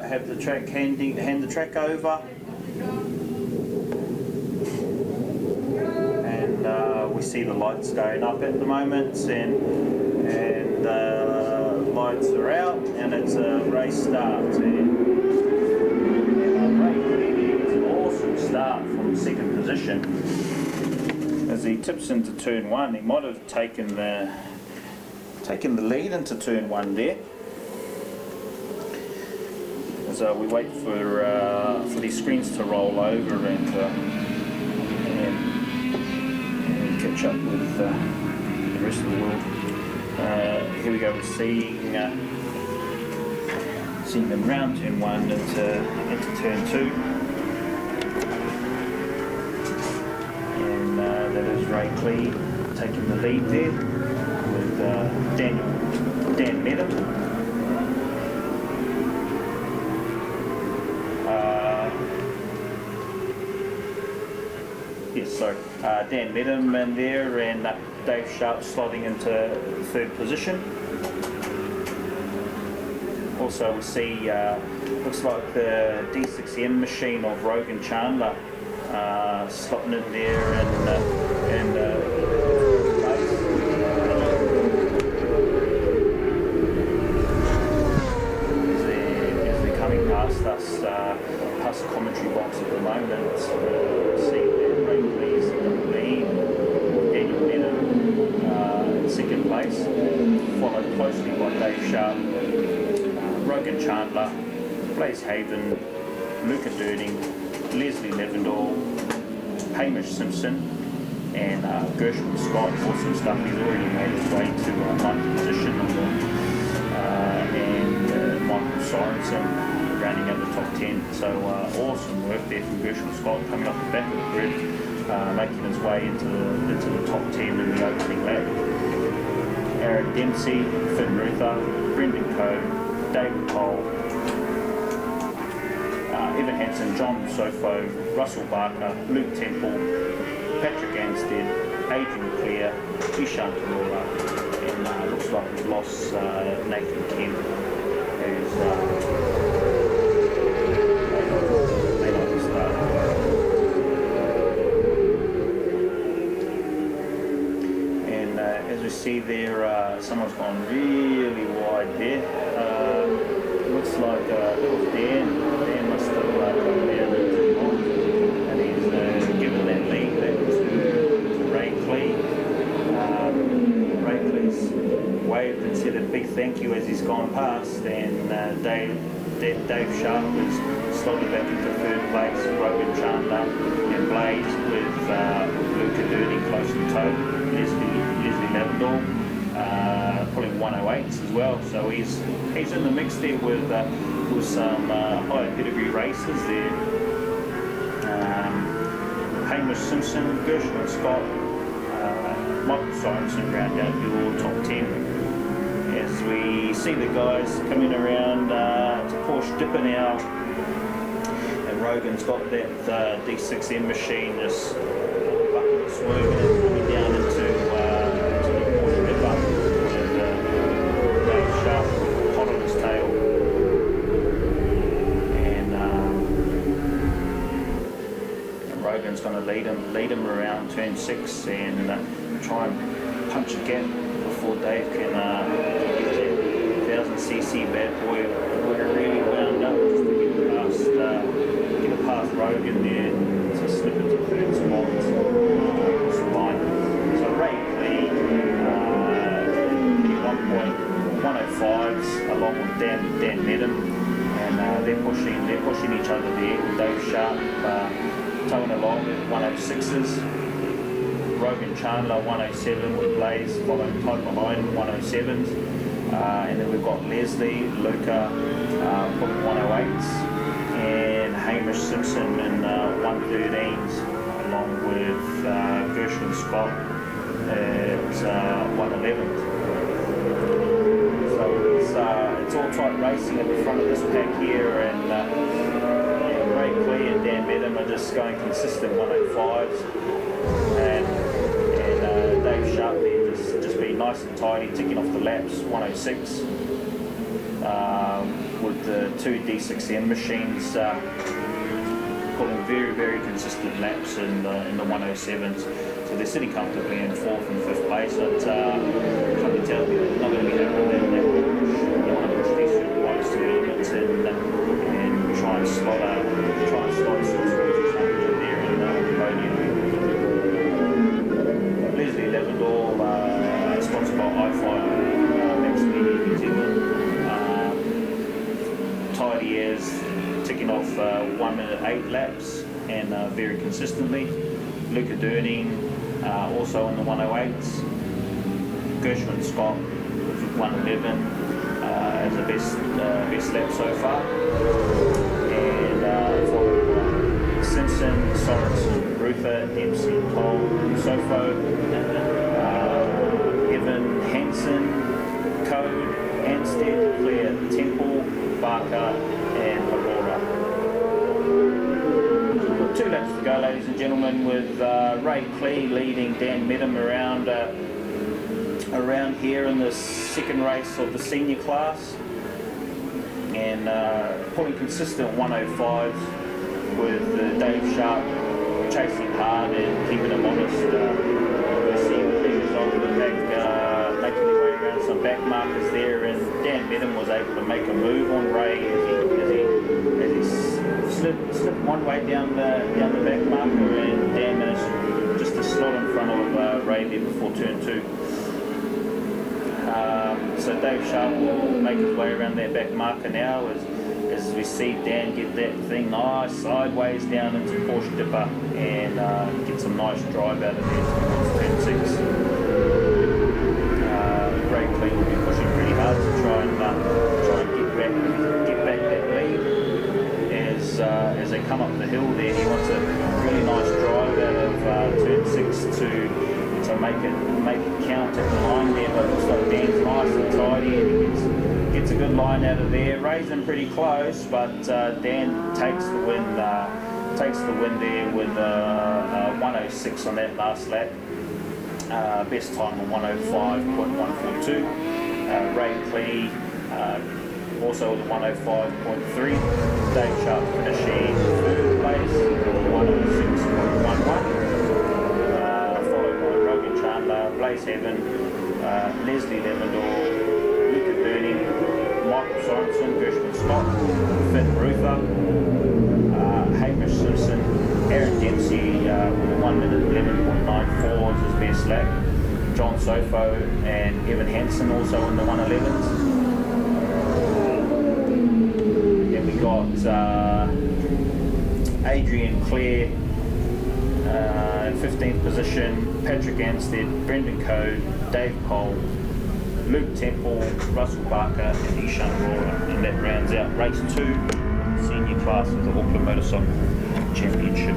have the track hand the track over, and we see the lights going up at the moment, and lights are out, and it's a race start. And Ray gets an awesome start from second position. As he tips into turn one, he might have taken the lead into turn one there. As we wait for these screens to roll over and catch up with the rest of the world. Here we go. We're seeing them round turn one into turn two. That is Ray Clee taking the lead there with Dan Medham. Dan Medham in there, and Dave Sharp slotting into third position. Also we see, looks like the D6M machine of Rogan Chandler slotting in there and as they're coming past us, past the commentary box at the moment, see that Ray Clee's in the lead, Daniel Medham in second place, followed closely by Dave Sharp, Rogan Chandler, Blaze Haven, Luca Durding, Leslie Levendahl, Hamish Simpson, and Gershwin Scott. Awesome stuff. He's already made his way to ninth position, and Michael Sorensen rounding out the top 10. So awesome work there from Gershwin Scott, coming off the back of the grid, making his way into the top 10 in the opening lap. Aaron Dempsey, Finn Ruther, Brendan Coe, David Cole, Evan Hansen, John Sofo, Russell Barker, Luke Temple, Patrick Anstead, Adrian Clear, Ishan Tamura, and looks like we've lost Nathan Kemp, who's may not have started. And as we see there, someone's gone really wide there. Looks like it was Dan. Dan must have come down and he's given that lead back to Ray Clee. Ray Clee's waved and said a big thank you as he's gone past, and Dave Sharp is slowly back into third place, Rogan Chandler and Blaze with Luca Durding close to toe, Leslie Levendahl pulling 108s as well, so he's in the mix there with some higher pedigree racers there. Hamish Simpson, Gershwin Scott, Michael Sorensen round out your top 10. As we see the guys coming around to Porsche Dipper now, and Rogan's got that D6M machine just bucking and swerving and coming down into the Porsche Dipper with Dave Sharp hot on his tail. And Rogan's going to lead him around turn 6 and try and punch a gap before Dave can get that 1000cc bad boy really wound up just to get past Rogan there to slip into third spot across the line. So Ray Clee getting 1.105s along with Dan Medham, and they're pushing each other there with Dave Sharp towing along at 106s. Rogan Chandler 107 with Blaze following tight behind 107s, and then we've got Leslie, Luca pulling 108s, and Hamish Simpson in 113s along with Gershwin Scott at 111s. So it's all tight racing at the front of this pack here, and Ray Clee and Dan Medham are just going consistent 105s, and Dave Sharp there just being nice and tidy, ticking off the laps, 106, with the two D6M machines, pulling very, very consistent laps in the 107s. So they're sitting comfortably in 4th and 5th place. But something tells me they're not going to be happy with that. They want to push these superbikes to the limits and try and slot some Scrooge's 100 in there in the podium. Leslie Lavendor, sponsored by iFire, Max Media New Zealand. Tidy as ticking off 1 minute 8 laps and very consistently. Luca Durning also in the 108s. Gershwin Scott with 111 as the best lap so far. And followed by Simpson, Sorensen, Ruther, Dempsey, Cole, Sofo, Evan, Hansen, Code, Anstead, Claire, Temple, Barker and Aurora. 2 laps to go, ladies and gentlemen, with Ray Clee leading Dan Medham around here in the second race of the senior class, and pulling consistent 105s with Dave Sharp chasing hard and keeping him honest. We see he was on the back, making his way around some back markers there, and Dan Medham was able to make a move on Ray as he slipped one way down the back marker, and Dan managed just to slot in front of Ray there before turn 2. So Dave Sharp will make his way around that back marker now as we see Dan get that thing nice sideways down into Porsche Dipper and get some nice drive out of there towards turn 6. Ray Clee will be pushing pretty hard to try and get back that lead. As they come up the hill there, he wants a really nice drive out of turn 6 to make it count at the line there, but it looks like Dan's nice and tidy and he gets a good line out of there. Ray's in pretty close, but Dan takes the win there with 106 on that last lap. Best time of 105.142. Ray Clee also with 105.3. Dave Sharp finishing 3rd place, 106.11. Followed by Rogan Chandler, Blaze Heaven, Leslie Lavendor, Luca Durning, Michael Sorensen, Gershwin Scott, Finn Ruther, Hamish Simpson, Aaron Dempsey with 1 minute 11.94 as his best lap. John Sofo and Evan Hansen also in the 111s. Then we got Adrian Clare in 15th position, Patrick Anstead, Brendan Code, Dave Cole, Luke Temple, Russell Barker and Ishan Aurora. And that rounds out race 2, senior class of the Auckland Motorcycle Championship.